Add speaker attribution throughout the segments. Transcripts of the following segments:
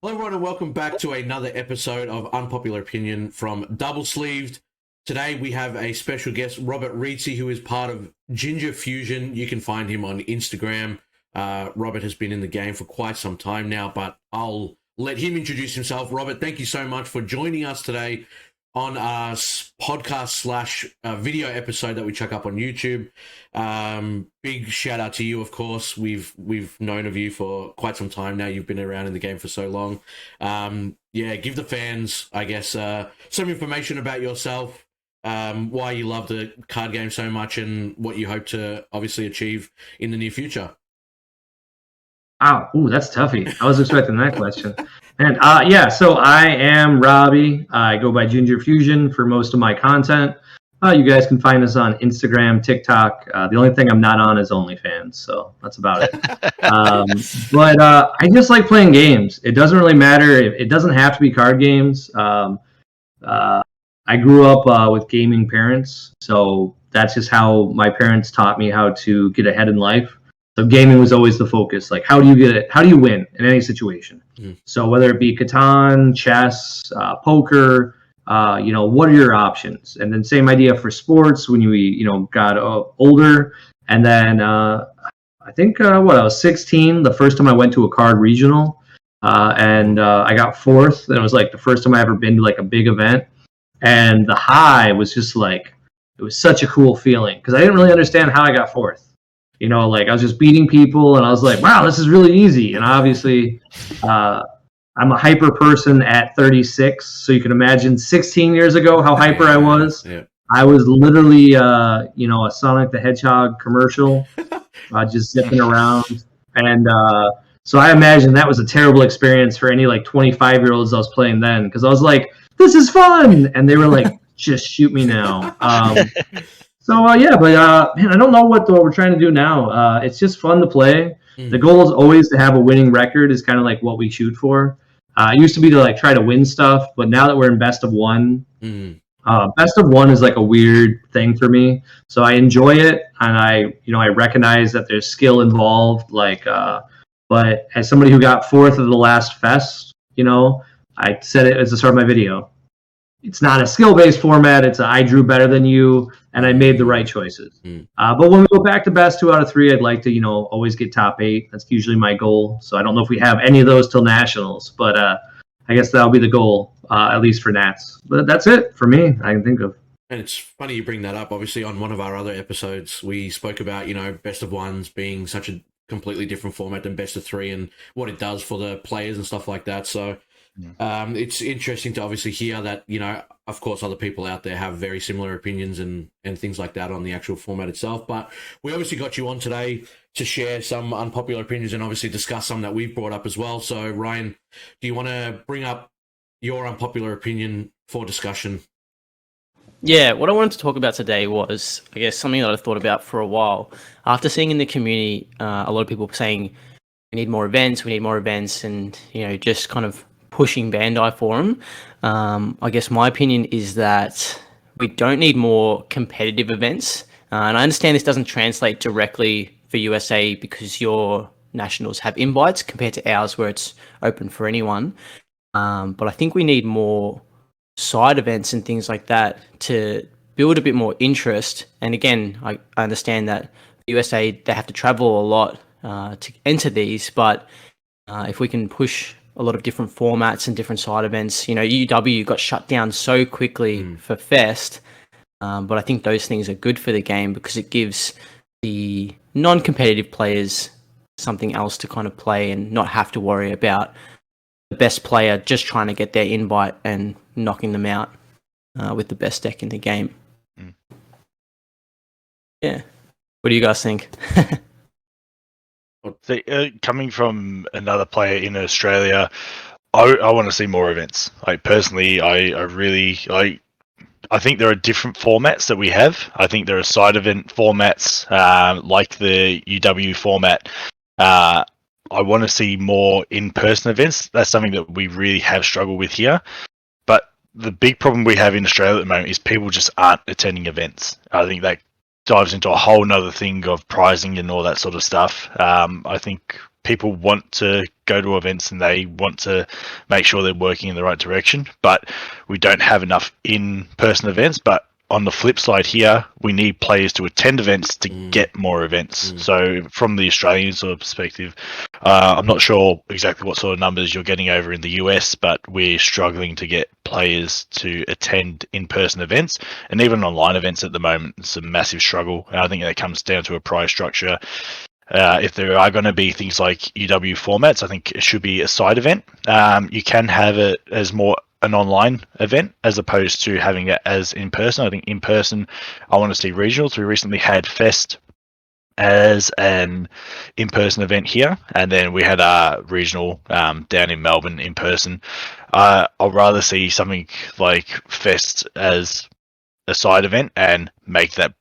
Speaker 1: Hello, everyone, and welcome back to another episode of Unpopular Opinion from Double Sleeved. Today, we have a special guest, Robert Rietze, who is part of Ginger Fusion. You can find him on Instagram. Robert has been in the game for quite some time now, but I'll let him introduce himself. Robert, thank you so much for joining us today on our podcast slash video episode that we chuck up on YouTube. Big shout out to you, of course. We've known of you for quite some time now. You've been around in the game for so long. Give the fans, I guess, some information about yourself, why you love the card game so much, and what you hope to obviously achieve in the near future.
Speaker 2: Ooh, that's toughy. I was expecting that question. And so I am Robbie. I go by Ginger Fusion for most of my content. You guys can find us on Instagram, TikTok. The only thing I'm not on is OnlyFans, so that's about it. But I just like playing games. It doesn't really matter. It doesn't have to be card games. I grew up with gaming parents, so that's just how my parents taught me how to get ahead in life. So gaming was always the focus. Like, how do you get it? How do you win in any situation? So whether it be Catan, chess, poker, what are your options? And then same idea for sports when we got older. And then I think I was 16 the first time I went to a card regional, and I got fourth. And it was like the first time I ever been to like a big event, and the high was just like, it was such a cool feeling because I didn't really understand how I got fourth. I was just beating people, and I was like, wow, this is really easy. And obviously, I'm a hyper person at 36, so you can imagine 16 years ago how hyper I was. Yeah. I was literally, a Sonic the Hedgehog commercial, just zipping around. And so I imagine that was a terrible experience for any, 25-year-olds I was playing then, because I was like, this is fun! And they were like, just shoot me now. Man, I don't know what we're trying to do now. It's just fun to play. The goal is always to have a winning record is kind of like what we shoot for. It used to be to try to win stuff, but now that we're in best of one, best of one is like a weird thing for me. So I enjoy it, and I recognize that there's skill involved. But as somebody who got fourth of the last fest, I said it as the start of my video. It's not a skill-based format. It's I drew better than you, and I made the right choices. But when we go back to best 2 out of 3, I'd like to, always get top 8. That's usually my goal. So I don't know if we have any of those till nationals, but I guess that'll be the goal, at least for Nats. But that's it for me, I can think of.
Speaker 1: And it's funny you bring that up. Obviously, on one of our other episodes, we spoke about, best of ones being such a completely different format than best of 3 and what it does for the players and stuff like that. So it's interesting to obviously hear that, of course, other people out there have very similar opinions and things like that on the actual format itself. But we obviously got you on today to share some unpopular opinions and obviously discuss some that we've brought up as well. So, Ryan, do you want to bring up your unpopular opinion for discussion?
Speaker 3: Yeah, what I wanted to talk about today was, I guess, something that I've thought about for a while. After seeing in the community a lot of people saying we need more events, and, just kind of pushing Bandai for them. I guess my opinion is that we don't need more competitive events. And I understand this doesn't translate directly for USA because your nationals have invites compared to ours where it's open for anyone. But I think we need more side events and things like that to build a bit more interest. And again, I understand that USA, they have to travel a lot to enter these, but if we can push a lot of different formats and different side events, UW got shut down so quickly for Fest, but I think those things are good for the game because it gives the non-competitive players something else to kind of play and not have to worry about the best player just trying to get their invite and knocking them out with the best deck in the game. Yeah. What do you guys think?
Speaker 4: So, coming from another player in Australia, I want to see more events. Personally, I think there are different formats that we have. I think there are side event formats like the UW format. I want to see more in-person events. That's something that we really have struggled with here. But the big problem we have in Australia at the moment is people just aren't attending events. I think that dives into a whole nother thing of pricing and all that sort of stuff. I think people want to go to events and they want to make sure they're working in the right direction, but we don't have enough in-person events. But on the flip side here, we need players to attend events to get more events. So from the Australian sort of perspective, I'm not sure exactly what sort of numbers you're getting over in the US, but we're struggling to get players to attend in-person events, and even online events at the moment. It's a massive struggle. And I think that comes down to a price structure. If there are going to be things like UW formats, I think it should be a side event. You can have it as more an online event as opposed to having it as in person. I think in person, I want to see regionals. We recently had Fest as an in-person event here, and then we had a regional down in Melbourne in person. I'll rather see something like Fest as a side event and make that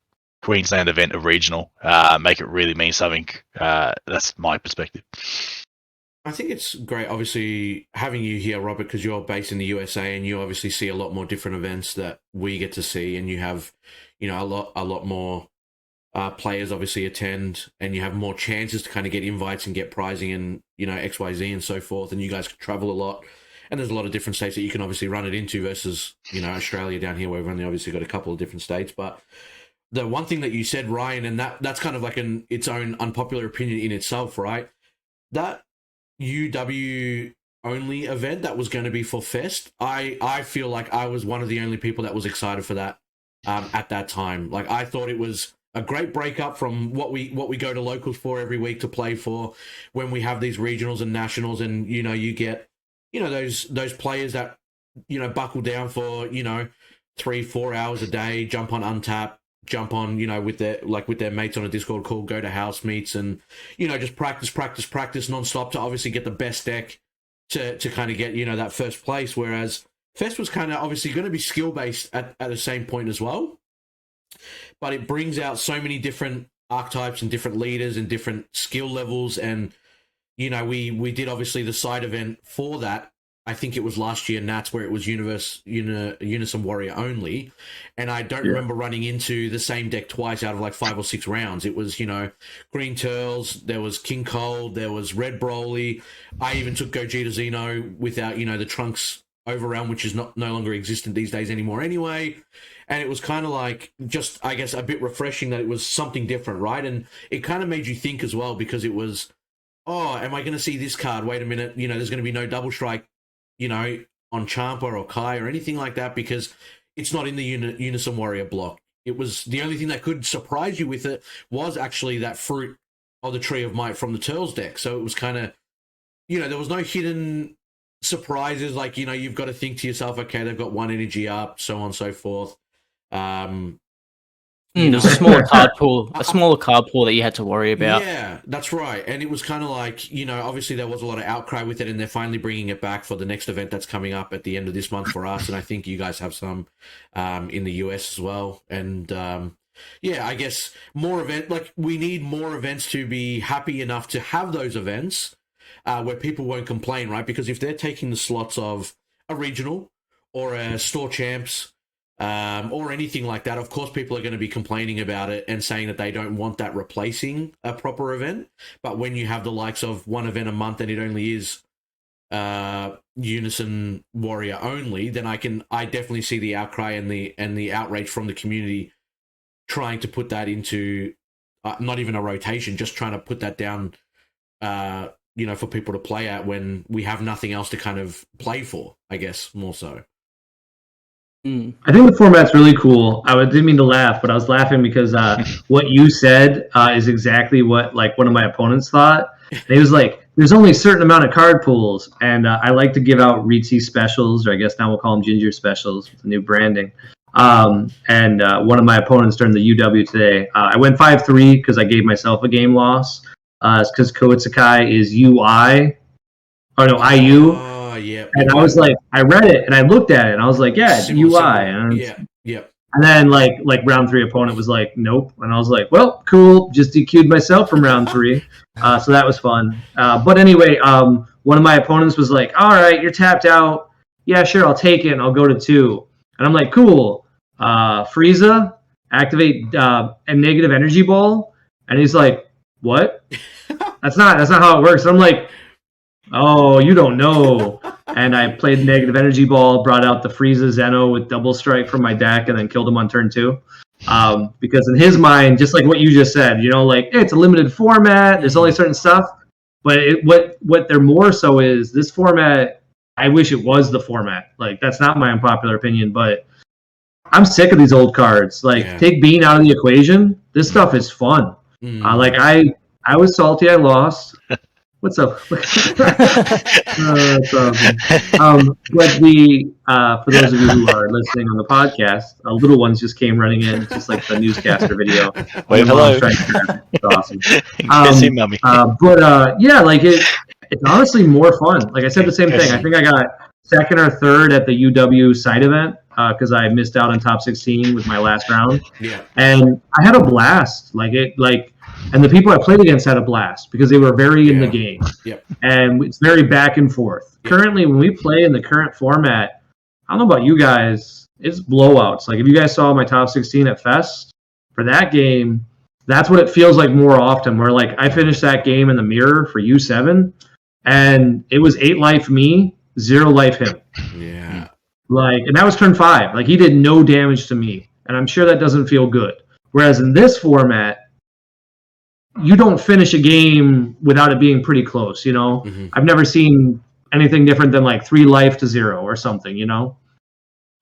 Speaker 4: Queensland event a regional, make it really mean something. That's my perspective.
Speaker 1: I think it's great, obviously, having you here, Robert, because you're based in the USA and you obviously see a lot more different events that we get to see, and you have, you know, a lot more players obviously attend, and you have more chances to kind of get invites and get prizing and, you know, XYZ and so forth, and you guys travel a lot, and there's a lot of different states that you can obviously run it into versus, you know, Australia down here where we've only obviously got a couple of different states. But the one thing that you said, Ryan, and that's kind of like its own unpopular opinion in itself, right? That UW only event that was going to be for Fest, I feel like I was one of the only people that was excited for that at that time. Like, I thought it was a great breakup from what we go to locals for every week to play for when we have these regionals and nationals, and, you know, you get, you know, those players that, you know, buckle down for, you know, 3-4 hours a day, jump on Untap, jump on, you know, with their mates on a Discord call, go to house meets, and, you know, just practice nonstop to obviously get the best deck to kind of get, you know, that first place. Whereas Fest was kind of obviously going to be skill based at the same point as well, but it brings out so many different archetypes and different leaders and different skill levels. And, you know, we did obviously the side event for that. I think it was last year, Nats, where it was Unison Warrior only. And I don't remember running into the same deck twice out of like 5 or 6 rounds. It was, you know, Green Turles, there was King Cold, there was Red Broly. I even took Gogeta Xeno without, you know, the Trunks Overrealm, which is no longer existent these days anymore anyway. And it was kind of like, just, I guess, a bit refreshing that it was something different, right? And it kind of made you think as well, because it was, oh, am I going to see this card? Wait a minute, you know, there's going to be no double strike, you know, on Champa or Kai or anything like that, because it's not in the Unison Warrior block. It was the only thing that could surprise you with it was actually that fruit of the Tree of Might from the Turles deck. So it was kind of, you know, there was no hidden surprises. Like, you know, you've got to think to yourself, okay, they've got 1 energy up, so on and so forth.
Speaker 3: There's a smaller card pool, that you had to worry about.
Speaker 1: Yeah, that's right. And it was kind of like, you know, obviously there was a lot of outcry with it, and they're finally bringing it back for the next event that's coming up at the end of this month for us. And I think you guys have some in the US as well. And yeah, I guess we need more events to be happy enough to have those events where people won't complain, right? Because if they're taking the slots of a regional or a store champs, or anything like that, of course people are going to be complaining about it and saying that they don't want that replacing a proper event. But when you have the likes of 1 event a month and it only is Unison Warrior only, then I definitely see the outcry and the outrage from the community trying to put that into not even a rotation, just trying to put that down, you know, for people to play at when we have nothing else to kind of play for, I guess, more so.
Speaker 2: I think the format's really cool. I didn't mean to laugh, but I was laughing because what you said is exactly what, like, one of my opponents thought. And he was like, there's only a certain amount of card pools, and I like to give out Rietze specials, or I guess now we'll call them Ginger specials with the new branding. And one of my opponents during the UW today, I went 5-3 because I gave myself a game loss. It's because Koitsukai is UI, or no, IU.
Speaker 1: Yeah.
Speaker 2: And I was like, I read it and I looked at it and I was like, yeah, it's UI. And
Speaker 1: yeah.
Speaker 2: And then like round 3 opponent was like, nope. And I was like, well, cool. Just DQ'd myself from round 3. So that was fun. But anyway, one of my opponents was like, all right, you're tapped out. Yeah, sure, I'll take it and I'll go to 2. And I'm like, cool. Frieza, activate a negative energy ball. And he's like, what? that's not how it works. And I'm like, oh, you don't know. And I played negative energy ball, brought out the Frieza Zeno with double strike from my deck, and then killed him on turn 2. Because in his mind, just like what you just said, like, hey, it's a limited format. There's only certain stuff. But what they're more so is this format. I wish it was the format. Like, that's not my unpopular opinion, but I'm sick of these old cards. Like, take Bean out of the equation. This stuff is fun. Like, I was salty I lost. What's up? But for those of you who are listening on the podcast, little ones just came running in, just like the newscaster video.
Speaker 4: Wave hello.
Speaker 2: It's awesome.
Speaker 4: Mommy.
Speaker 2: Yeah, like it's honestly more fun. Like I said, the same thing. I think I got second or third at the UW side event because I missed out on top 16 with my last round.
Speaker 1: Yeah,
Speaker 2: and I had a blast. And the people I played against had a blast because they were very in the game.
Speaker 1: Yep.
Speaker 2: And it's very back and forth. Yep. Currently, when we play in the current format, I don't know about you guys, it's blowouts. Like, if you guys saw my top 16 at Fest, for that game, that's what it feels like more often, where, like, I finished that game in the mirror for U7, and it was 8 life me, 0 life him.
Speaker 1: Yeah.
Speaker 2: Like, and that was turn 5. Like, he did no damage to me, and I'm sure that doesn't feel good. Whereas in this format, you don't finish a game without it being pretty close, I've never seen anything different than like 3 life to 0 or something,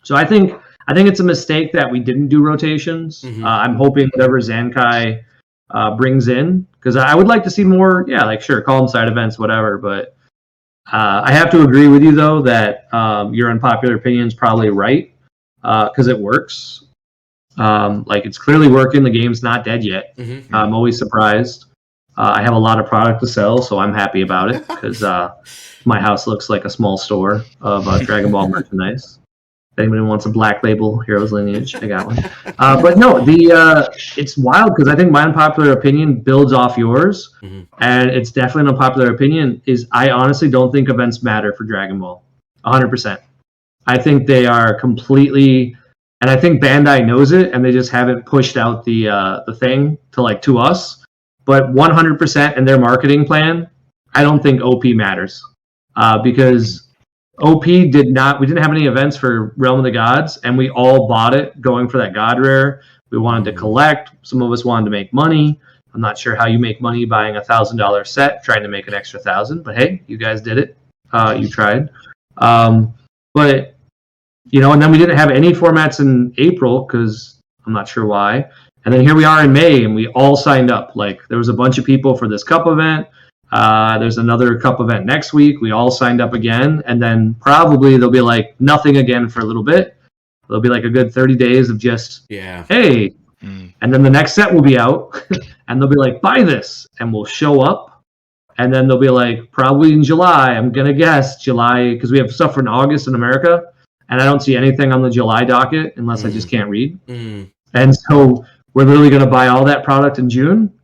Speaker 2: So I think it's a mistake that we didn't do rotations. I'm hoping whatever Zankai brings in, because I would like to see more. Yeah, like, sure, call them side events, whatever. But I have to agree with you though that your unpopular opinion is probably right because it works. Like, it's clearly working. The game's not dead yet. I'm always surprised. I have a lot of product to sell, so I'm happy about it because my house looks like a small store of Dragon Ball merchandise. If anybody wants a Black Label Heroes Lineage, I got one. But no, it's wild because I think my unpopular opinion builds off yours, and it's definitely an unpopular opinion. Is I honestly don't think events matter for Dragon Ball, 100%. I think they are completely. And I think Bandai knows it, and they just haven't pushed out the thing to us. But 100% in their marketing plan, I don't think OP matters because OP did not. We didn't have any events for Realm of the Gods, and we all bought it going for that God Rare. We wanted to collect. Some of us wanted to make money. I'm not sure how you make money buying a $1,000 set, trying to make an extra 1,000. But hey, you guys did it. You tried. But. And then we didn't have any formats in April because I'm not sure why. And then here we are in May, and we all signed up. Like, there was a bunch of people for this cup event. There's another cup event next week. We all signed up again. And then probably there'll be, like, nothing again for a little bit. There'll be, like, a good 30 days of just, hey. And then the next set will be out. And they'll be like, buy this. And we'll show up. And then they'll be like, probably in July. I'm going to guess July because we have stuff in August in America. And I don't see anything on the July docket unless I just can't read. And so we're literally going to buy all that product in June.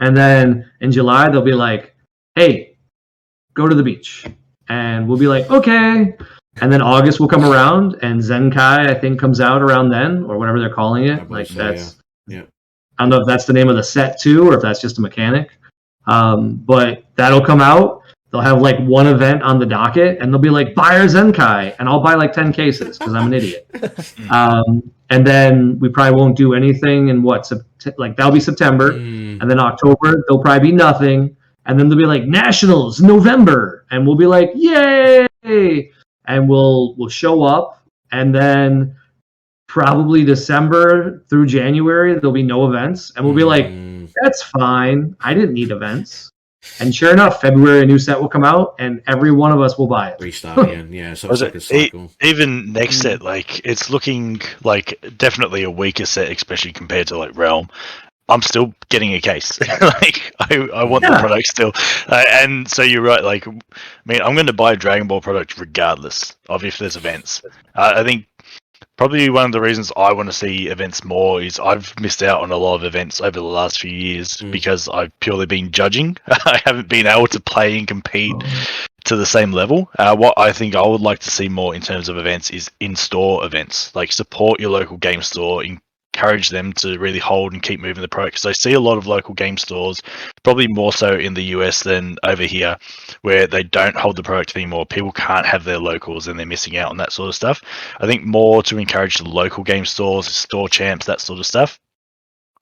Speaker 2: And then in July, they'll be like, hey, go to the beach. And we'll be like, okay. And then August will come around, and Zenkai, I think, comes out around then, or whatever they're calling it. Like, that's, I don't know if that's the name of the set too, or if that's just a mechanic. But that'll come out. They'll have like one event on the docket, and they'll be like, buy our Zenkai, and I'll buy like 10 cases because I'm an idiot. And then we probably won't do anything in that'll be September, and then October there'll probably be nothing, and then they'll be like Nationals November, and we'll be like, yay, and we'll show up, and then probably December through January there'll be no events, and we'll be like, that's fine, I didn't need events. And sure enough, February a new set will come out, and every one of us will buy it.
Speaker 1: Restart again, yeah. So it's like a cycle.
Speaker 4: Even next set, like, it's looking like definitely a weaker set, especially compared to like Realm. I'm still getting a case. Like, I want the product still. And so you're right. Like, I mean, I'm going to buy a Dragon Ball product regardless of if there's events. I think probably one of the reasons I want to see events more is I've missed out on a lot of events over the last few years because I've purely been judging. I haven't been able to play and compete to the same level. What I think I would like to see more in terms of events is in-store events. Like, support your local game store, encourage them to really hold and keep moving the product. Because I see a lot of local game stores, probably more so in the US than over here, where they don't hold the product anymore. People can't have their locals and they're missing out on that sort of stuff. I think more to encourage the local game stores, store champs, that sort of stuff.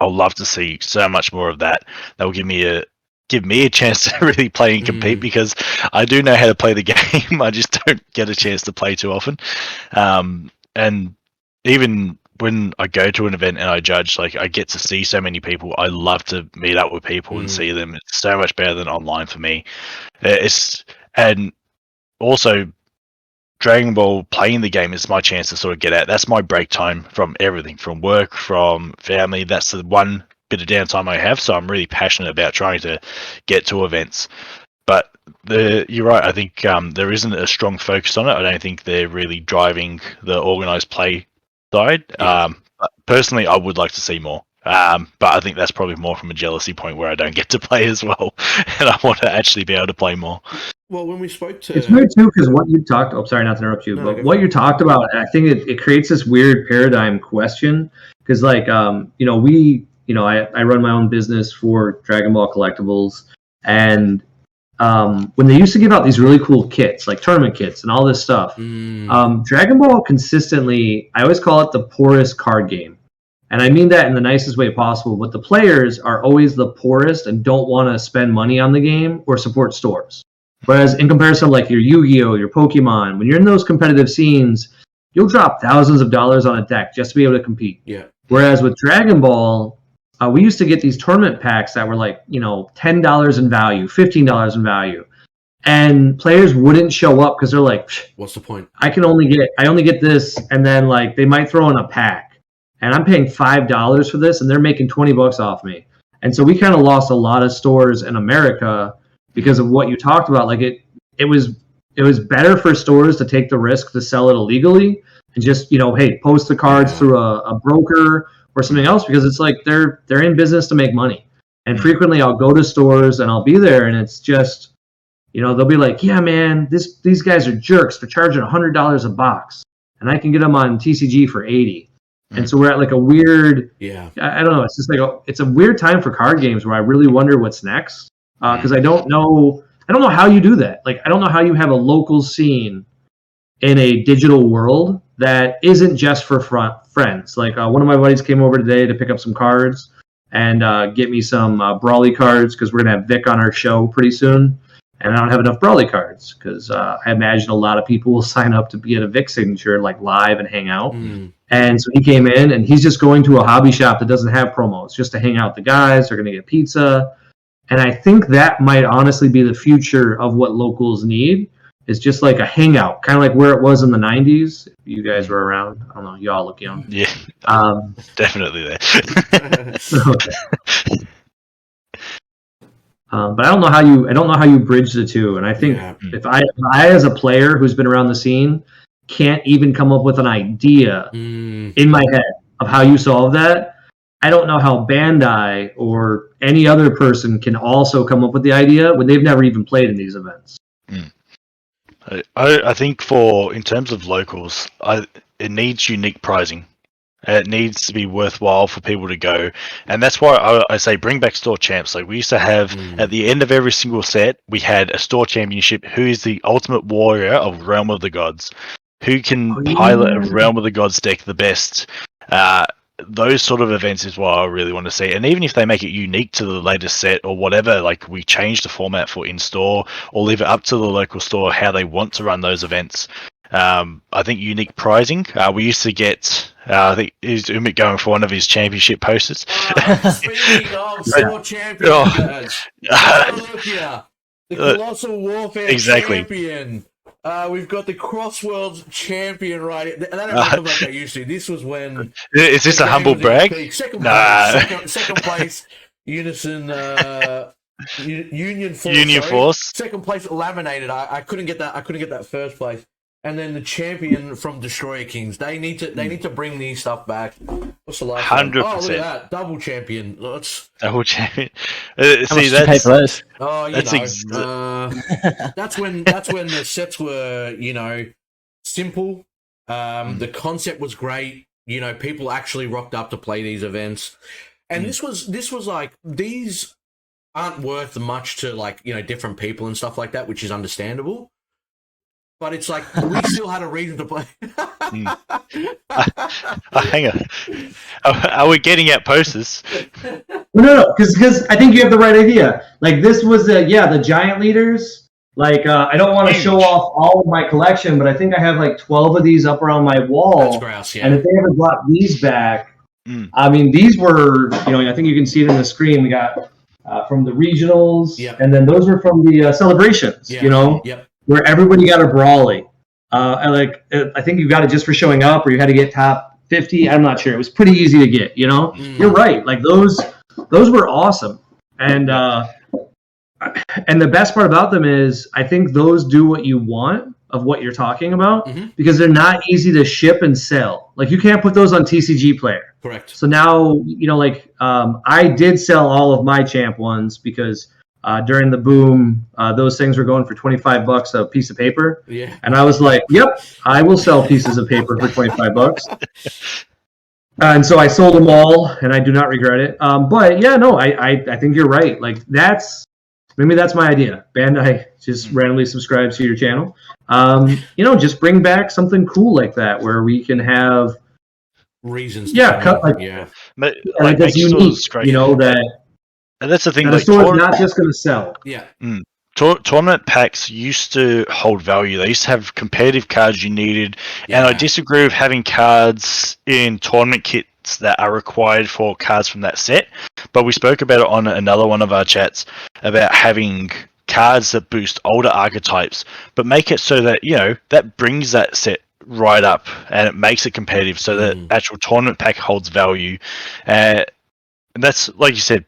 Speaker 4: I'll love to see so much more of that. That will give me a chance to really play and compete, because I do know how to play the game. I just don't get a chance to play too often. And even when I go to an event and I judge, like, I get to see so many people. I love to meet up with people and see them. It's so much better than online for me. And also, Dragon Ball, playing the game is my chance to sort of get out. That's my break time from everything, from work, from family. That's the one bit of downtime I have. So I'm really passionate about trying to get to events. But you're right. I think there isn't a strong focus on it. I don't think they're really driving the organized play side. But personally, I would like to see more. But I think that's probably more from a jealousy point where I don't get to play as well, and I want to actually be able to play more.
Speaker 1: Well, when we spoke to...
Speaker 2: It's weird, too, because what you talked... Oh, sorry, not to interrupt you, but what you talked about, I think it creates this weird paradigm question, because, like, I run my own business for Dragon Ball Collectibles, and when they used to give out these really cool kits, like tournament kits and all this stuff, Dragon Ball consistently, I always call it the poorest card game. And I mean that in the nicest way possible, but the players are always the poorest and don't want to spend money on the game or support stores. Whereas in comparison, like your Yu-Gi-Oh!, your Pokemon, when you're in those competitive scenes, you'll drop thousands of dollars on a deck just to be able to compete.
Speaker 1: Yeah.
Speaker 2: Whereas with Dragon Ball, we used to get these tournament packs that were like, $10 in value, $15 in value. And players wouldn't show up because they're like,
Speaker 1: what's the point?
Speaker 2: I only get this, and then like they might throw in a pack. And I'm paying $5 for this, and they're making $20 off me. And so we kind of lost a lot of stores in America because of what you talked about. Like it was better for stores to take the risk to sell it illegally and just, hey, post the cards through a broker or something else, because it's like they're in business to make money. And frequently I'll go to stores and I'll be there, and it's just, they'll be like, yeah, man, these guys are jerks. They're charging $100 a box, and I can get them on TCG for $80. And so we're at like a weird, I don't know. It's just like it's a weird time for card games where I really wonder what's next, because I don't know how you do that. Like, I don't know how you have a local scene in a digital world that isn't just for friends. Like one of my buddies came over today to pick up some cards and get me some Brawly cards, because we're gonna have Vic on our show pretty soon, and I don't have enough Brawly cards because I imagine a lot of people will sign up to be at a Vic signature, like live and hang out. And so he came in, and he's just going to a hobby shop that doesn't have promos, just to hang out with the guys. They're going to get pizza. And I think that might honestly be the future of what locals need, is just like a hangout, kind of like where it was in the 90s. If you guys were around. I don't know. You all look young.
Speaker 4: Yeah, definitely there.
Speaker 2: But I don't know how you bridge the two. And I think if I as a player who's been around the scene can't even come up with an idea in my head of how you solve that, I don't know how Bandai or any other person can also come up with the idea when they've never even played in these events.
Speaker 4: I think in terms of locals, it needs unique pricing. It needs to be worthwhile for people to go. And that's why I say bring back store champs. Like, we used to have, at the end of every single set, we had a store championship. Who is the ultimate warrior of Realm of the Gods? Who can pilot a Realm of the Gods deck the best? Those sort of events is what I really want to see. And even if they make it unique to the latest set or whatever, like we change the format for in-store or leave it up to the local store how they want to run those events. I think unique pricing. We used to get, I think, is Umit going for one of his championship posters?
Speaker 1: Speaking of store champion, look here. The Colossal Warfare champion. We've got the Crossworlds champion right here. They don't have like they used to. This was when...
Speaker 4: Is this a humble brag?
Speaker 1: Second place, Unison... Union Force. Second place, Laminated. I couldn't get that. I couldn't get that first place. And then the champion from Destroyer Kings. They need to bring these stuff back. What's the last
Speaker 4: 100%.
Speaker 1: Oh, look at that. Double champion.
Speaker 4: Double champion.
Speaker 3: See, that's...
Speaker 1: Oh, that's when the sets were, simple. The concept was great. You know, people actually rocked up to play these events, and this was like, these aren't worth much to, like, you know, different people and stuff like that, which is understandable. But it's like, we still had a reason to play.
Speaker 4: Hang on. Are we getting out posters?
Speaker 2: No, because I think you have the right idea. Like, this was the giant leaders. Like, I don't want to show off all of my collection, but I think I have like 12 of these up around my wall.
Speaker 1: That's grouse, yeah.
Speaker 2: And if they ever brought these back, I mean, these were, you know, I think you can see it on the screen. We got from the regionals, and then those were from the celebrations, you know, where everybody got a brawly. I think you got it just for showing up, or you had to get top 50. I'm not sure. It was pretty easy to get, you know. You're right. Like, those were awesome. And the best part about them is, I think those do what you want of what you're talking about, because they're not easy to ship and sell. Like, you can't put those on TCG Player.
Speaker 1: Correct.
Speaker 2: So now, you know, like, I did sell all of my champ ones because during the boom, those things were going for $25 a piece of paper. Yeah. And I was like, yep, I will sell pieces of paper for $25. And so I sold them all, and I do not regret it. But yeah, no, I think you're right. Like, maybe that's my idea. Bandai just randomly subscribes to your channel. You know, just bring back something cool like that, where we can have
Speaker 1: reasons.
Speaker 4: But like,
Speaker 2: that's unique. You know, that.
Speaker 4: And that's the thing.
Speaker 2: The store's not just going to sell.
Speaker 1: Yeah.
Speaker 4: Tournament packs used to hold value. They used to have competitive cards you needed, and I disagree with having cards in tournament kits that are required for cards from that set. But we spoke about it on another one of our chats about having cards that boost older archetypes, but make it so that, you know, that brings that set right up and it makes it competitive, so that actual tournament pack holds value. And that's, like you said,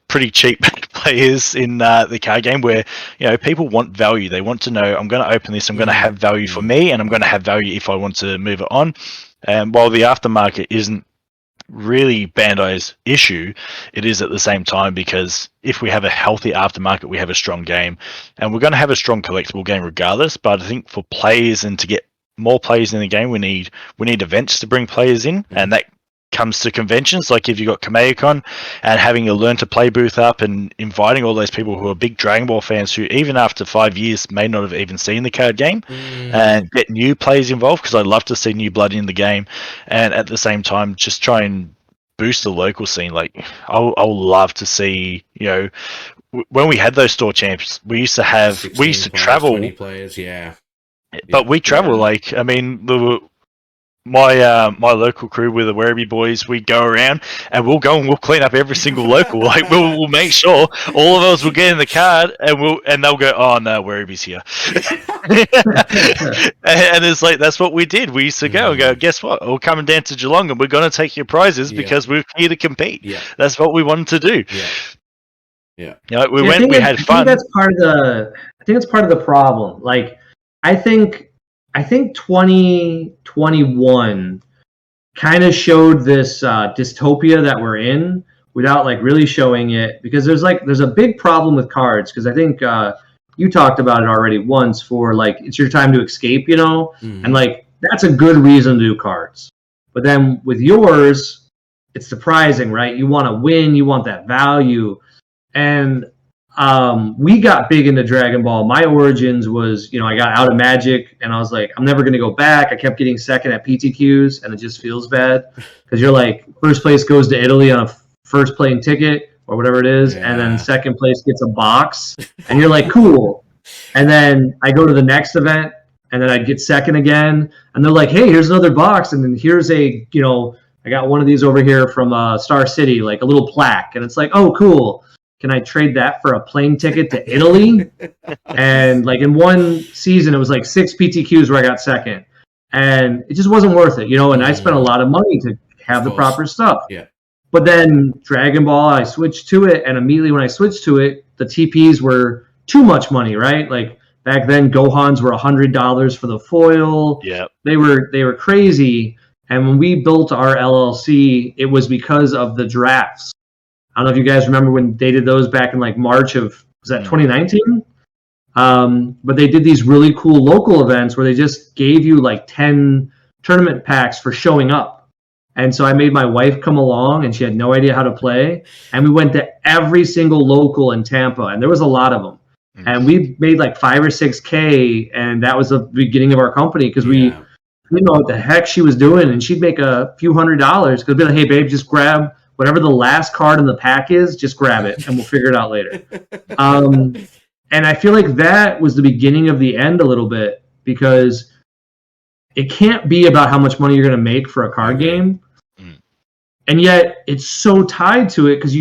Speaker 4: pretty cheap players in the card game, where, you know, people want value. They want to know, I'm going to open this, I'm going to have value for me, and I'm going to have value if I want to move it on. And while the aftermarket isn't really Bandai's issue, it is at the same time, because if we have a healthy aftermarket, we have a strong game, and we're going to have a strong collectible game regardless. But I think for players, and to get more players in the game, we need events to bring players in, and that comes to conventions. Like, if you got KamehamehaCon and having a learn to play booth up and inviting all those people who are big Dragon Ball fans, who even after 5 years may not have even seen the card game, and get new players involved, because I love to see new blood in the game, and at the same time just try and boost the local scene. Like, I'll love to see, you know, when we had those store champs, we used to travel
Speaker 1: 20 players,
Speaker 4: but we travel, like, I mean, my local crew with the Werribee boys, we go around and we'll clean up every single local. Like, we'll make sure all of us will get in the card, and they'll go, oh no, Werribee's here. and it's like, that's what we did. We used to go and go, guess what? We're coming down to Geelong and we're going to take your prizes because we're here to compete. Yeah. That's what we wanted to do.
Speaker 1: Yeah.
Speaker 4: You know, we had fun.
Speaker 2: I think that's part of the problem. Like, I think 2021 kind of showed this dystopia that we're in, without like really showing it, because there's a big problem with cards, because I think you talked about it already once, for like, it's your time to escape, you know, and like, that's a good reason to do cards. But then with yours, it's surprising, right? You want to win, you want that value, and we got big into Dragon Ball. My origins was, you know, I got out of Magic, and I was like, I'm never going to go back. I kept getting second at PTQs, and it just feels bad, because you're like, first place goes to Italy on a first plane ticket or whatever it is, and then second place gets a box, and you're like, cool. And then I go to the next event, and then I'd get second again, and they're like, hey, here's another box, and then here's a, you know, I got one of these over here from Star City, like a little plaque, and it's like, oh, cool. Can I trade that for a plane ticket to Italy? And like, in one season, it was like 6 PTQs where I got second, and it just wasn't worth it, you know. And I spent a lot of money to have the proper stuff. Yeah. But then Dragon Ball, I switched to it, and immediately when I switched to it, the TPs were too much money, right? Like, back then, Gohans were $100 for the foil. Yeah. They were crazy. And when we built our LLC, it was because of the drafts. I don't know if you guys remember when they did those back in like March of, was that 2019? But they did these really cool local events where they just gave you like 10 tournament packs for showing up. And so I made my wife come along, and she had no idea how to play. And we went to every single local in Tampa, and there was a lot of them. And we made like 5 or 6K, and that was the beginning of our company because we didn't know what the heck she was doing. And she'd make a few $100s because be like, hey, babe, just grab whatever the last card in the pack is, just grab it, and we'll figure it out later. And I feel like that was the beginning of the end a little bit, because it can't be about how much money you're going to make for a card game. And yet it's so tied to it because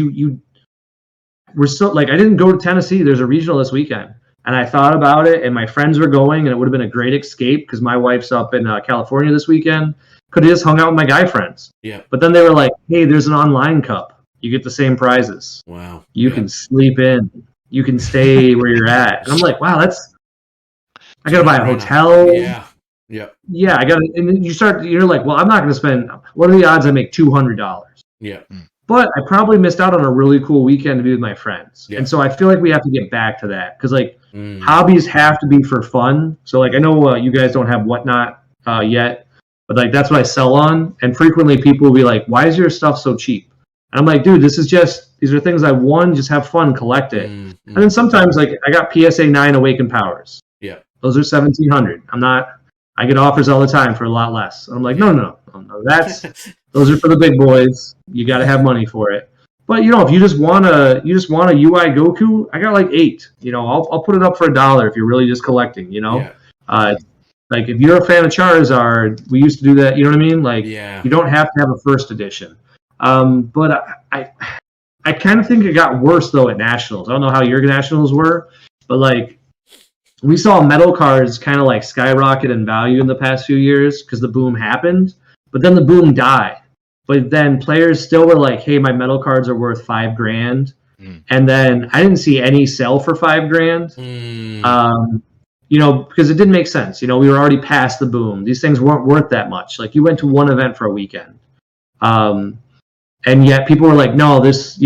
Speaker 2: we're still like, I didn't go to Tennessee. There's a regional this weekend. And I thought about it, and my friends were going, and it would have been a great escape because my wife's up in California this weekend. Could have just hung out with my guy friends. Yeah. But then they were like, hey, there's an online cup. You get the same prizes. Wow. You can sleep in. You can stay where you're at. And I'm like, wow, I got to buy a hotel. Yeah. Yeah. Yeah. And then you're like, well, I'm not going to spend, what are the odds I make $200? Yeah. But I probably missed out on a really cool weekend to be with my friends. Yeah. And so I feel like we have to get back to that because like hobbies have to be for fun. So like, I know you guys don't have Whatnot yet, but like, that's what I sell on. And frequently people will be like, why is your stuff so cheap? And I'm like, dude, these are things I won, just have fun, collect it. And then sometimes like I got PSA 9 Awakened Powers. Yeah. Those are $1,700. I get offers all the time for a lot less. And I'm like, no, those are for the big boys. You got to have money for it. But if you just want a UI Goku, I got like 8. I'll put it up for $1 if you're really just collecting. Like if you're a fan of Charizard, we used to do that. You know what I mean? Like you don't have to have a first edition. But I kind of think it got worse though at Nationals. I don't know how your Nationals were, but like we saw metal cards kind of like skyrocket in value in the past few years because the boom happened, but then the boom died. But then players still were like, hey, my metal cards are worth $5,000. And then I didn't see any sell for $5,000. Because it didn't make sense. We were already past the boom. These things weren't worth that much. Like you went to one event for a weekend. And yet people were like, no, this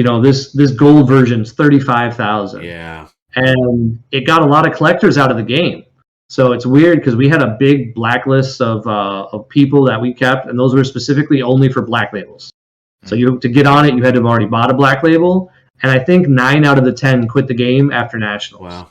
Speaker 2: gold version's $35,000. Yeah. And it got a lot of collectors out of the game. So it's weird because we had a big blacklist of people that we kept, and those were specifically only for black labels. So to get on it, you had to have already bought a black label. And I think 9 out of the 10 quit the game after Nationals. Wow.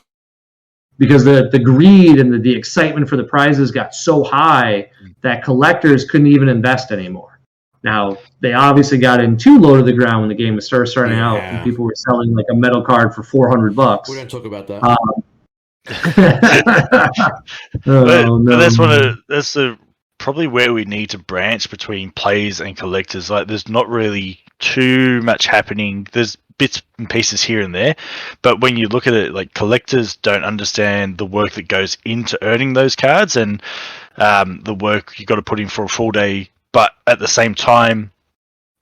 Speaker 2: Because the greed and the excitement for the prizes got so high that collectors couldn't even invest anymore. Now, they obviously got in too low to the ground when the game was starting out, and people were selling like a metal card for $400.
Speaker 1: We're going to talk about that.
Speaker 4: But that's probably where we need to branch between players and collectors. Like, there's not really too much happening. There's bits and pieces here and there, but when you look at it, like collectors don't understand the work that goes into earning those cards and the work you got to put in for a full day. But at the same time,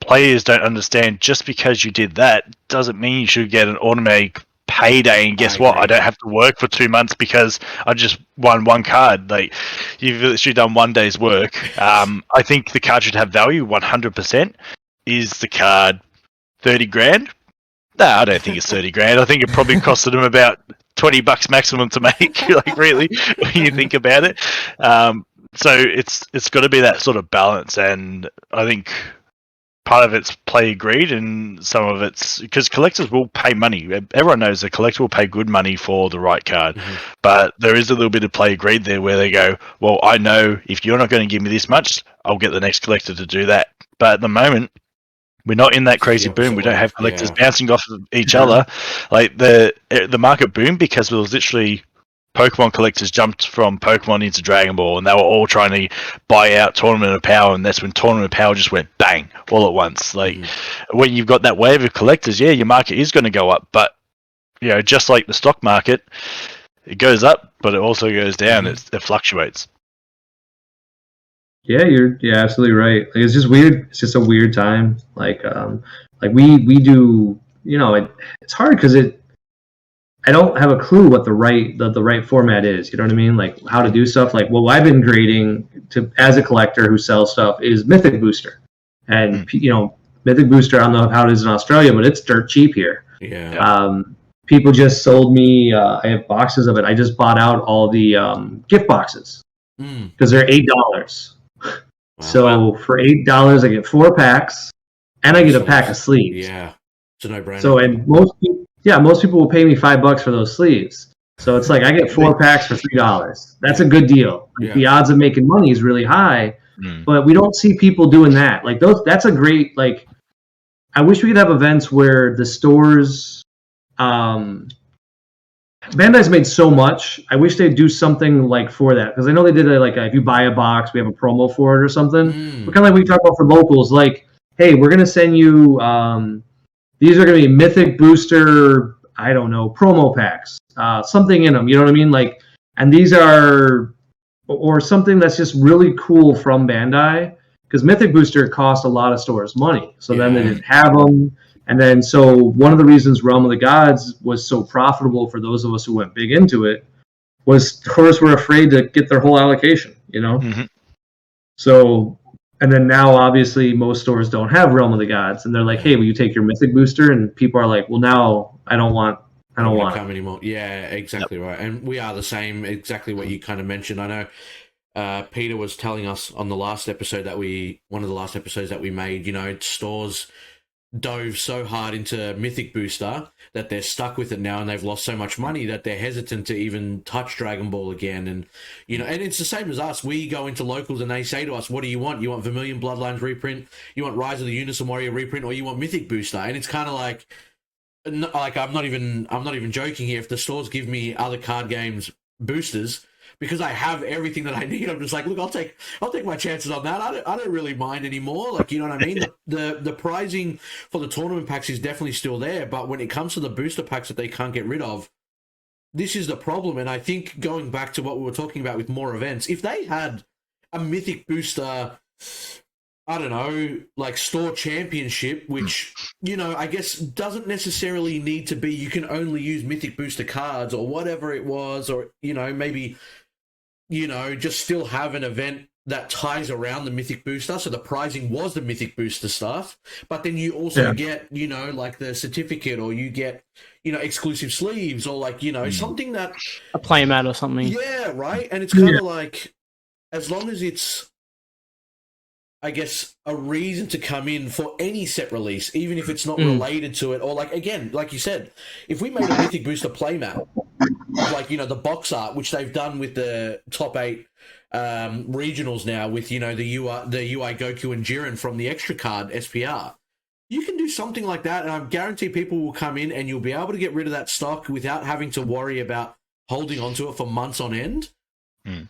Speaker 4: players don't understand just because you did that doesn't mean you should get an automatic payday. And guess what? I don't have to work for 2 months because I just won one card. Like, you've literally done one day's work. I think the card should have value 100%. Is the card $30,000? No, I don't think it's $30,000. I think it probably costed them about $20 maximum to make. Like, really, when you think about it. So it's got to be that sort of balance, and I think part of it's player greed, and some of it's because collectors will pay money. Everyone knows a collector will pay good money for the right card, but there is a little bit of player greed there where they go, well, I know if you're not going to give me this much, I'll get the next collector to do that. But at the moment, we're not in that crazy boom. We don't have collectors bouncing off of each other. Like the market boomed because it was literally Pokemon collectors jumped from Pokemon into Dragon Ball, and they were all trying to buy out Tournament of Power, and that's when Tournament of Power just went bang all at once. Like when you've got that wave of collectors, your market is going to go up, but just like the stock market, it goes up, but it also goes down. It fluctuates.
Speaker 2: Yeah, you're absolutely right. Like, it's just weird. It's just a weird time. Like we do. It's hard because I don't have a clue what the right format is. You know what I mean? Like how to do stuff. Like what I've been grading as a collector who sells stuff is Mythic Booster, and Mythic Booster. I don't know how it is in Australia, but it's dirt cheap here. Yeah. People just sold me. I have boxes of it. I just bought out all the gift boxes because they're $8.
Speaker 1: Wow.
Speaker 2: So for $8, I get 4 packs, and I get a pack of sleeves.
Speaker 1: Yeah, it's a no-brainer.
Speaker 2: So and most people will pay me $5 for those sleeves. So it's like I get 4 packs for $3. That's a good deal. Like, the odds of making money is really high, but we don't see people doing that. Like that's a great, like, I wish we could have events where the stores, Bandai's made so much. I wish they'd do something like for that, because I know they did it, like if you buy a box, we have a promo for it or something. But kind of like we talk about for locals, like, hey, we're gonna send you these are gonna be Mythic Booster, I don't know, promo packs, something in them. You know what I mean? Like, and these are, or something that's just really cool from Bandai, because Mythic Booster cost a lot of stores money, so then they didn't have them. And then, so one of the reasons Realm of the Gods was so profitable for those of us who went big into it was stores were afraid to get their whole allocation, you know? So, and then now obviously most stores don't have Realm of the Gods, and they're like, hey, will you take your Mythic Booster? And people are like, well, now I don't want
Speaker 1: come anymore. Yeah, exactly right. And we are the same, exactly what you kind of mentioned. I know Peter was telling us on the last episode one of the last episodes that we made, you know, stores dove so hard into Mythic Booster that they're stuck with it now, and they've lost so much money that they're hesitant to even touch Dragon Ball again. And, you know, and it's the same as us. We go into locals and they say to us, what do you want? You want Vermilion Bloodlines reprint? You want Rise of the Unison Warrior reprint? Or you want Mythic Booster? And it's kind of like I'm not even joking here. If the stores give me other card games boosters, because I have everything that I need, I'm just like, look, I'll take my chances on that. I don't really mind anymore. Like, you know what I mean? The pricing for the tournament packs is definitely still there, but when it comes to the booster packs that they can't get rid of, this is the problem. And I think going back to what we were talking about with more events, if they had a Mythic Booster, I don't know, like store championship, which, you know, I guess doesn't necessarily need to be, you can only use Mythic Booster cards or whatever it was, or, you know, maybe, you know, just still have an event that ties around the Mythic Booster. So the prizing was the Mythic Booster stuff, but then you also get, you know, like the certificate, or you get, you know, exclusive sleeves, or like, you know, something that...
Speaker 3: a playmat or something.
Speaker 1: Yeah, right? And it's kind of like, as long as it's, I guess, a reason to come in for any set release, even if it's not related to it, or like, again, like you said, if we made a Mythic Booster playmat, like, you know, the box art, which they've done with the top 8 regionals now, with, you know, the UI Goku and Jiren from the extra card SPR, you can do something like that, and I guarantee people will come in and you'll be able to get rid of that stock without having to worry about holding onto it for months on end.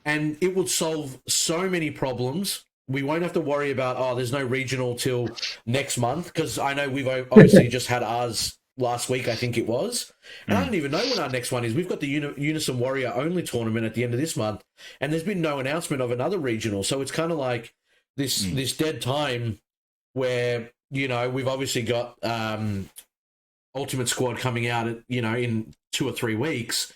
Speaker 1: And it would solve so many problems. We won't have to worry about, oh, there's no regional till next month, because I know we've obviously just had ours last week, I think it was. And I don't even know when our next one is. We've got the Unison Warrior only tournament at the end of this month, and there's been no announcement of another regional. So it's kind of like this dead time where, you know, we've obviously got Ultimate Squad coming out, you know, in 2 or 3 weeks.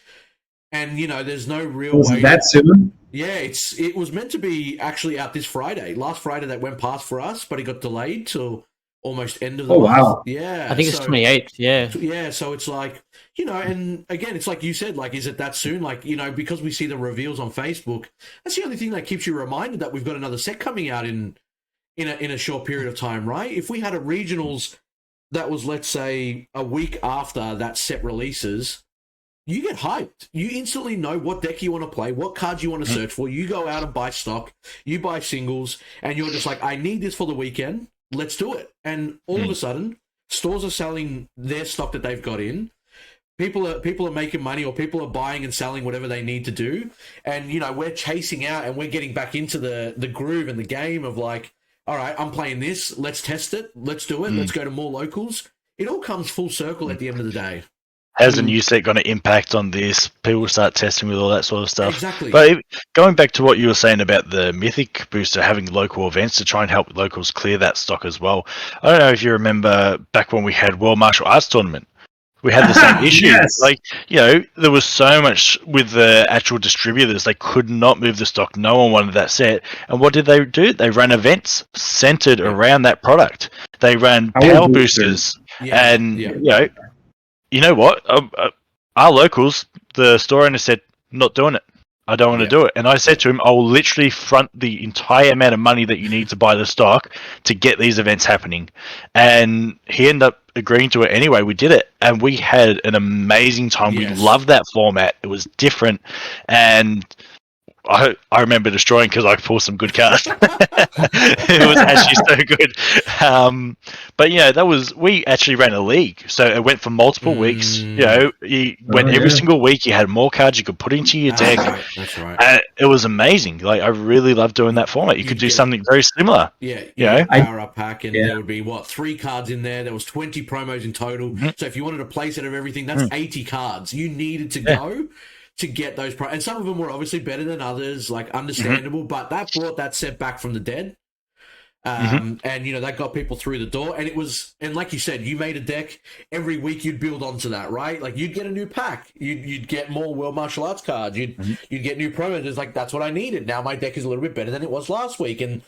Speaker 1: And, you know, there's no real way...
Speaker 2: that soon?
Speaker 1: Yeah, it was meant to be actually out this Friday. Last Friday that went past for us, but it got delayed till almost end of the month.
Speaker 2: Wow.
Speaker 1: Yeah.
Speaker 3: I think it's 28th, yeah.
Speaker 1: Yeah, so it's like, you know, and again, it's like you said, like, is it that soon? Like, you know, because we see the reveals on Facebook, that's the only thing that keeps you reminded that we've got another set coming out in a short period of time, right? If we had a regionals that was, let's say, a week after that set releases, you get hyped. You instantly know what deck you want to play, what cards you want to search for. You go out and buy stock, you buy singles, and you're just like, I need this for the weekend. Let's do it. And all of a sudden, stores are selling their stock that they've got in. People are making money, or people are buying and selling whatever they need to do. And, you know, we're chasing out and we're getting back into the groove and the game of like, all right, I'm playing this. Let's test it. Let's do it. Let's go to more locals. It all comes full circle at the end of the day.
Speaker 4: How's a new set going to impact on this? People start testing with all that sort of stuff.
Speaker 1: Exactly.
Speaker 4: But going back to what you were saying about the Mythic Booster having local events to try and help locals clear that stock as well. I don't know if you remember back when we had World Martial Arts Tournament. We had the same issue.
Speaker 2: Yes.
Speaker 4: Like, you know, there was so much with the actual distributors. They could not move the stock. No one wanted that set. And what did they do? They ran events centered around that product. They ran power boosters. And, you know what? Our locals, the store owner said, not doing it. I don't want to do it. And I said to him, I will literally front the entire amount of money that you need to buy the stock to get these events happening. And he ended up agreeing to it anyway. We did it, and we had an amazing time.
Speaker 1: Yes.
Speaker 4: We loved that format. It was different, and I remember destroying because I pulled some good cards. It was actually so good. But we actually ran a league, so it went for multiple weeks. You went every single week. You had more cards you could put into your deck.
Speaker 1: That's right.
Speaker 4: And it was amazing. Like, I really loved doing that format. You could do something very similar.
Speaker 1: Yeah, power up pack, and there would be 3 cards in there. There was 20 promos in total. So if you wanted a play set of everything, that's 80 cards you needed to go to get those and some of them were obviously better than others, like understandable, but that brought that set back from the dead. And that got people through the door, and like you said, you made a deck every week. You'd build onto that, right? Like, you'd get a new pack, you'd get more World Martial Arts cards, you'd get new promos. It's like, that's what I needed. Now my deck is a little bit better than it was last week, and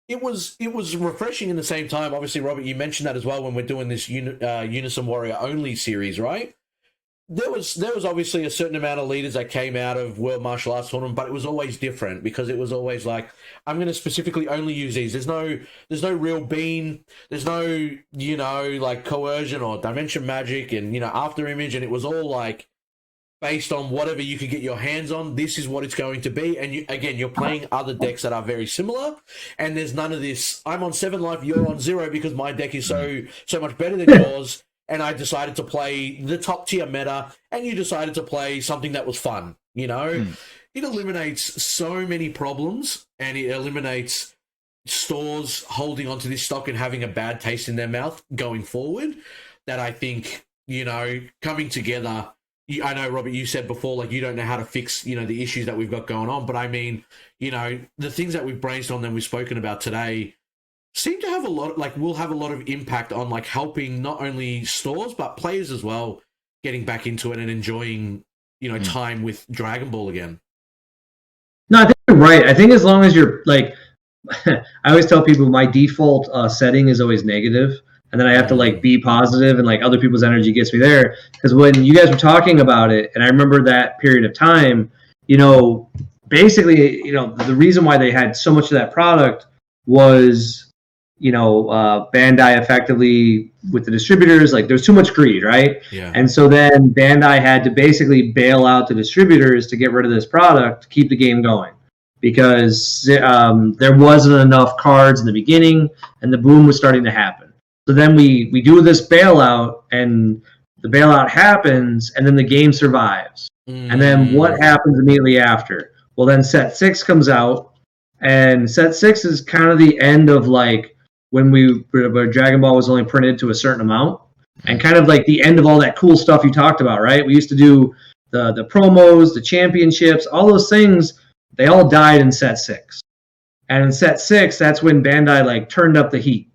Speaker 1: it was refreshing in the same time. Obviously, Robert, you mentioned that as well when we're doing this Unison Warrior only series, right? There was obviously a certain amount of leaders that came out of World Martial Arts Tournament, but it was always different because it was always like, I'm going to specifically only use these. There's no real bean. There's no, like coercion or dimension magic and, after image. And it was all like based on whatever you could get your hands on. This is what it's going to be. And you're playing other decks that are very similar. And there's none of this, I'm on 7 life, you're on 0 because my deck is so much better than yours. And I decided to play the top tier meta, and you decided to play something that was fun. It eliminates so many problems, and it eliminates stores holding onto this stock and having a bad taste in their mouth going forward. That I think, coming together. I know, Robert, you said before, like, you don't know how to fix, the issues that we've got going on. But I mean, the things that we've brainstormed and we've spoken about today seem to have will have a lot of impact on like helping not only stores but players as well getting back into it and enjoying time with Dragon Ball again.
Speaker 2: No, I think you're right. I think as long as you're like, I always tell people my default setting is always negative, and then I have to like be positive, and like other people's energy gets me there. Because when you guys were talking about it, and I remember that period of time, basically, the reason why they had so much of that product was Bandai effectively with the distributors, like there's too much greed, right?
Speaker 1: Yeah.
Speaker 2: And so then Bandai had to basically bail out the distributors to get rid of this product to keep the game going because there wasn't enough cards in the beginning and the boom was starting to happen. So then we do this bailout and the bailout happens and then the game survives. And then what happens immediately after? Well, then set 6 comes out, and set 6 is kind of the end of like when Dragon Ball was only printed to a certain amount, and kind of like the end of all that cool stuff you talked about, right? We used to do the promos, the championships, all those things. They all died in set 6, and in set 6, that's when Bandai like turned up the heat,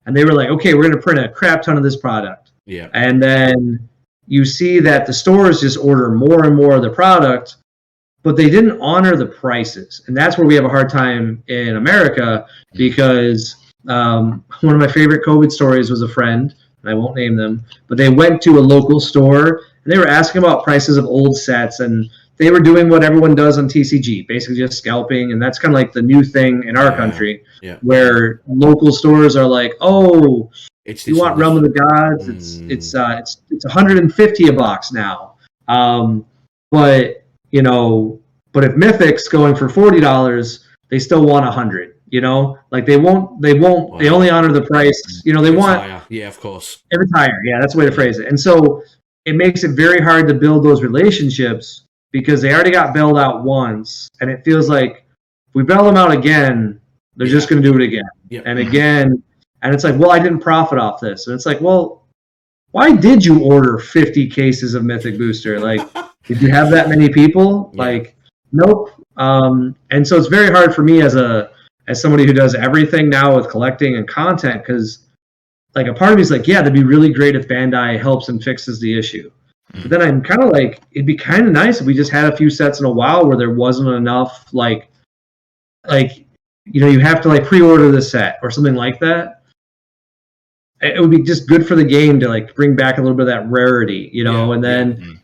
Speaker 2: and they were like, okay, we're going to print a crap ton of this product.
Speaker 1: Yeah,
Speaker 2: and then you see that the stores just order more and more of the product, but they didn't honor the prices, and that's where we have a hard time in America because. One of my favorite COVID stories was a friend, and I won't name them, but they went to a local store and they were asking about prices of old sets, and they were doing what everyone does on TCG, basically just scalping, and that's kind of like the new thing in our country, where local stores are like, oh, you want Realm of the Gods? It's $150 a box now, but if Mythic's going for $40, they still want $100. Like they won't, wow. They only honor the price. They want
Speaker 1: higher. Yeah, of course.
Speaker 2: If it's higher. Yeah, that's the way to phrase it. And so it makes it very hard to build those relationships because they already got bailed out once. And it feels like if we bail them out again, they're just going to do it again and again. And it's like, well, I didn't profit off this. And it's like, well, why did you order 50 cases of Mythic Booster? Like, did you have that many people? Like, nope. And so it's very hard for me as somebody who does everything now with collecting and content, because like a part of me is like, yeah, that'd be really great if Bandai helps and fixes the issue. But then I'm kind of like, it'd be kind of nice if we just had a few sets in a while where there wasn't enough, like you have to like pre-order the set or something like that. It would be just good for the game to like bring back a little bit of that rarity, and then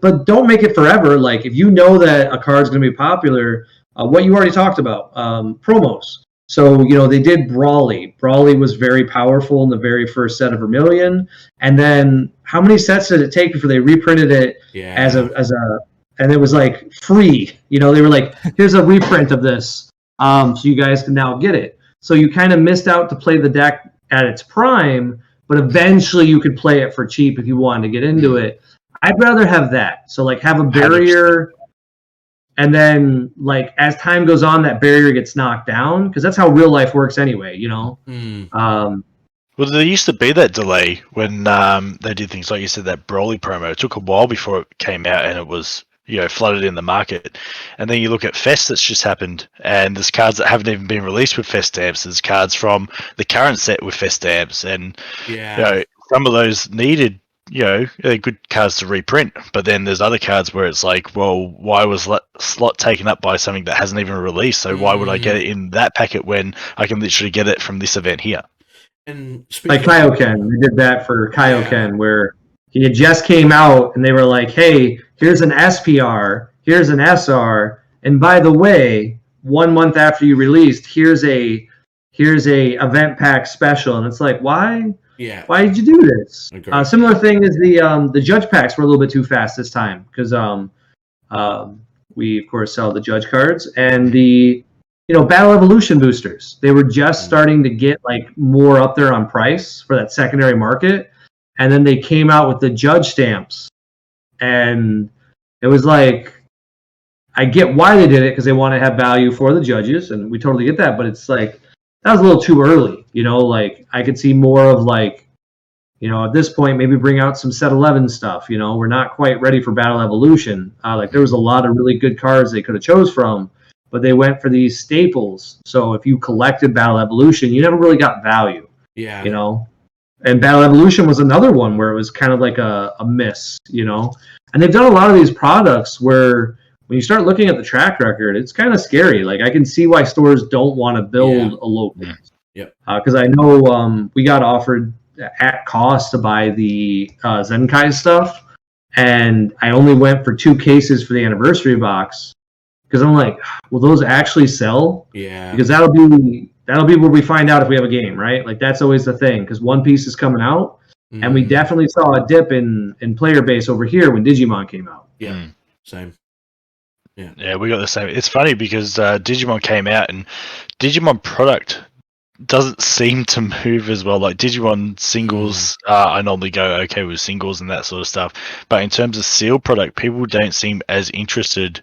Speaker 2: but don't make it forever. Like if you know that a card's going to be popular, what you already talked about, promos. So they did Brawly. Brawly was very powerful in the very first set of Vermilion, and then how many sets did it take before they reprinted it as a and it was like free. They were like, here's a reprint of this, so you guys can now get it. So you kind of missed out to play the deck at its prime, but eventually you could play it for cheap if you wanted to get into it. I'd rather have that. So like have a barrier, 100%. And then like as time goes on, that barrier gets knocked down because that's how real life works anyway.
Speaker 4: Well, there used to be that delay when they did things like you said, that Broly promo. It took a while before it came out, and it was flooded in the market. And then you look at Fest that's just happened, and there's cards that haven't even been released with Fest stamps. There's cards from the current set with Fest stamps, and some of those needed they're good cards to reprint. But then there's other cards where it's like, well, why was slot taken up by something that hasn't even released? So why would I get it in that packet when I can literally get it from this event here?
Speaker 2: And like Kaioken, we did that for Kaioken, where he had just came out, and they were like, "Hey, here's an SPR, here's an SR, and by the way, 1 month after you released, here's a event pack special." And it's like, why?
Speaker 1: Yeah.
Speaker 2: Why did you do this? Similar thing is the judge packs were a little bit too fast this time because we of course sell the judge cards and the Battle Evolution boosters. They were just starting to get like more up there on price for that secondary market, and then they came out with the judge stamps, and it was like, I get why they did it because they want to have value for the judges, and we totally get that. But it's like that was a little too early. Like I could see more of like, at this point maybe bring out some set 11 stuff. We're not quite ready for Battle Evolution. Like there was a lot of really good cards they could have chose from, but they went for these staples. So if you collected Battle Evolution, you never really got value.
Speaker 1: Yeah.
Speaker 2: And Battle Evolution was another one where it was kind of like a miss. And they've done a lot of these products where when you start looking at the track record, it's kind of scary. Like I can see why stores don't want to build a local.
Speaker 1: Yeah.
Speaker 2: Because I know we got offered at cost to buy the Zenkai stuff, and I only went for 2 cases for the anniversary box because I'm like, will those actually sell?
Speaker 1: Yeah.
Speaker 2: Because that'll be where we find out if we have a game, right? Like that's always the thing because One Piece is coming out, and we definitely saw a dip in player base over here when Digimon came out.
Speaker 1: Yeah. Same.
Speaker 4: Yeah, we got the same. It's funny because Digimon came out and Digimon product doesn't seem to move as well. Like Digimon singles, I normally go okay with singles and that sort of stuff. But in terms of sealed product, people don't seem as interested.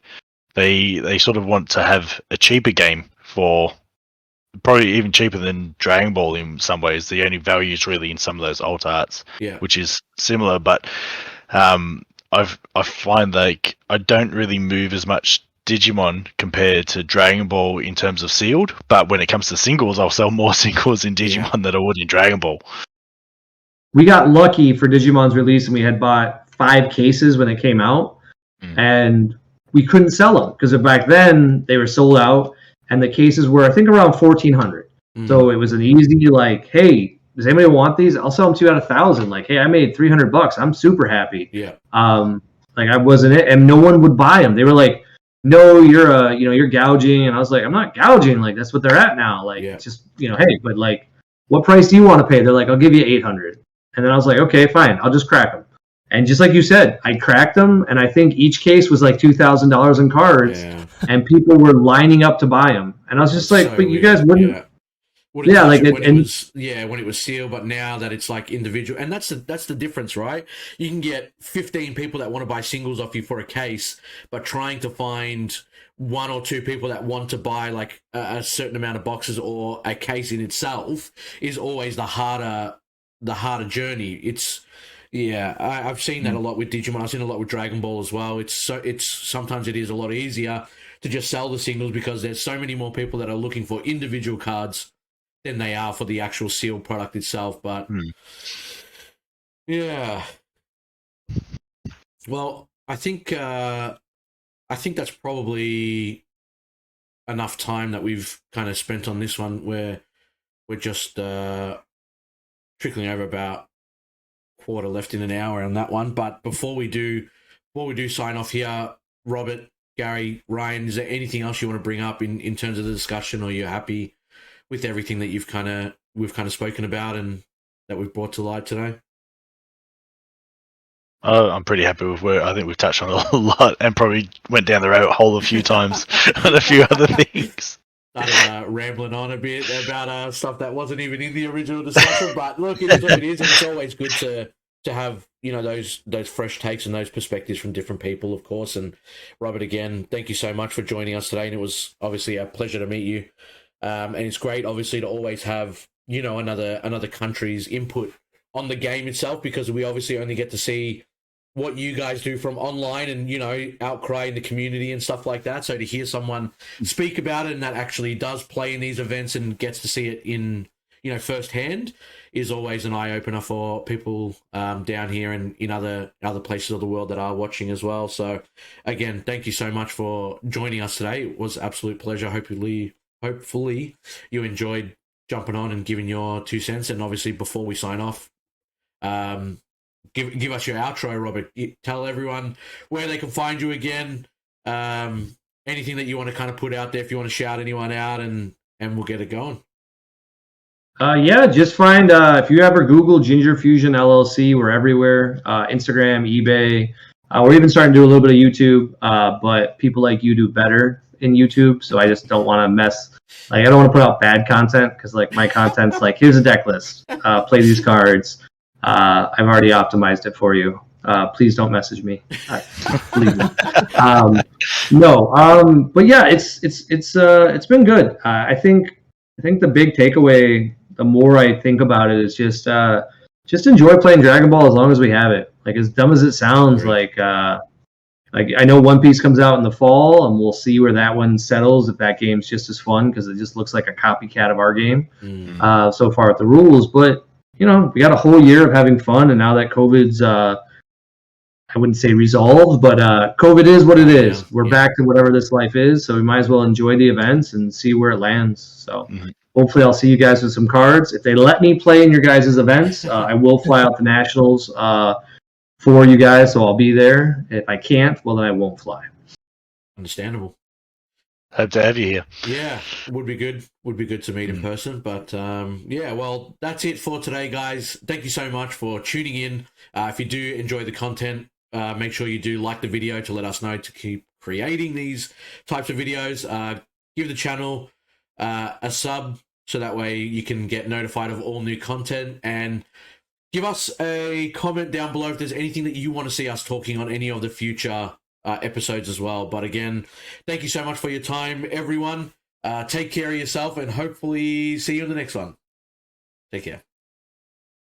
Speaker 4: They sort of want to have a cheaper game for probably even cheaper than Dragon Ball in some ways. The only value is really in some of those alt arts, which is similar. But I find like I don't really move as much Digimon compared to Dragon Ball in terms of sealed, but when it comes to singles, I'll sell more singles in Digimon than I would in Dragon Ball.
Speaker 2: We got lucky for Digimon's release, and we had bought 5 cases when it came out, and we couldn't sell them because back then they were sold out, and the cases were I think around 1,400. So it was an easy like, hey, does anybody want these? I'll sell them to you at 1,000. Like, hey, I made $300. I'm super happy.
Speaker 1: Yeah.
Speaker 2: Like I wasn't it, and no one would buy them. They were like, no, you're gouging, and I was like, I'm not gouging. Like that's what they're at now. Like just hey, but like, what price do you want to pay? They're like, I'll give you 800. And then I was like, okay, fine, I'll just crack them. And just like you said, I cracked them, and I think each case was like $2,000 in cards, and people were lining up to buy them. And I was just like, but you guys wouldn't.
Speaker 1: Yeah. When it was sealed, but now that it's like individual, and that's the difference, right? You can get 15 people that want to buy singles off you for a case, but trying to find 1 or 2 people that want to buy like a certain amount of boxes or a case in itself is always the harder journey. I've seen that a lot with Digimon. I've seen a lot with Dragon Ball as well. It's sometimes it is a lot easier to just sell the singles because there's so many more people that are looking for individual cards than they are for the actual sealed product itself. But yeah, well, I think that's probably enough time that we've kind of spent on this one. Where we're just trickling over about quarter left in an hour on that one. But before we do before we do sign off here, Robert, Gary, Ryan, is there anything else you want to bring up in terms of the discussion, or you're happy with everything that we've kind of spoken about and that we've brought to light today?
Speaker 4: I'm pretty happy with where I think we've touched on a lot and probably went down the rabbit hole a few times on a few other things.
Speaker 1: Started rambling on a bit about stuff that wasn't even in the original discussion, but look, it is what it is, and it's always good to have, you know, those fresh takes and those perspectives from different people, of course. And Robert, again, thank you so much for joining us today, and it was obviously a pleasure to meet you. And it's great, obviously, to always have, you know, another country's input on the game itself, because we obviously only get to see what you guys do from online and, you know, outcry in the community and stuff like that. So to hear someone speak about it and that actually does play in these events and gets to see it in, you know, firsthand is always an eye-opener for people down here and in other places of the world that are watching as well. So again, thank you so much for joining us today. It was an absolute pleasure. Hopefully you enjoyed jumping on and giving your 2 cents. And obviously, before we sign off, give us your outro, Robert. Tell everyone where they can find you again. Anything that you want to kind of put out there, if you want to shout anyone out, and we'll get it going.
Speaker 2: Yeah, just find, if you ever Google Ginger Fusion LLC, we're everywhere. Instagram, eBay. We're even starting to do a little bit of YouTube, but people like you do better in YouTube, so I just don't want to mess. Like, I don't want to put out bad content, because like my content's like, here's a deck list, play these cards. I've already optimized it for you. Please don't message me. Believe me. But yeah, it's been good. I think the big takeaway, the more I think about it, is just enjoy playing Dragon Ball as long as we have it. Like, as dumb as it sounds, like I know One Piece comes out in the fall, and we'll see where that one settles, if that game's just as fun, because it just looks like a copycat of our game so far with the rules. But you know, we got a whole year of having fun, and now that COVID's, I wouldn't say resolved, but COVID is what it is. We're back to whatever this life is, so we might as well enjoy the events and see where it lands. So hopefully I'll see you guys with some cards. If they let me play in your guys' events, I will fly out to Nationals for you guys, so I'll be there. If I can't, well, then I won't fly.
Speaker 1: Understandable.
Speaker 4: Hope to have you here.
Speaker 1: Yeah, would be good. Would be good to meet in person. But yeah, well, that's it for today, guys. Thank you so much for tuning in. If you do enjoy the content, make sure you do like the video to let us know to keep creating these types of videos. Give the channel a sub, so that way you can get notified of all new content. And give us a comment down below if there's anything that you want to see us talking on any of the future episodes as well. But again, thank you so much for your time, everyone. Take care of yourself, and hopefully see you in the next one. Take care.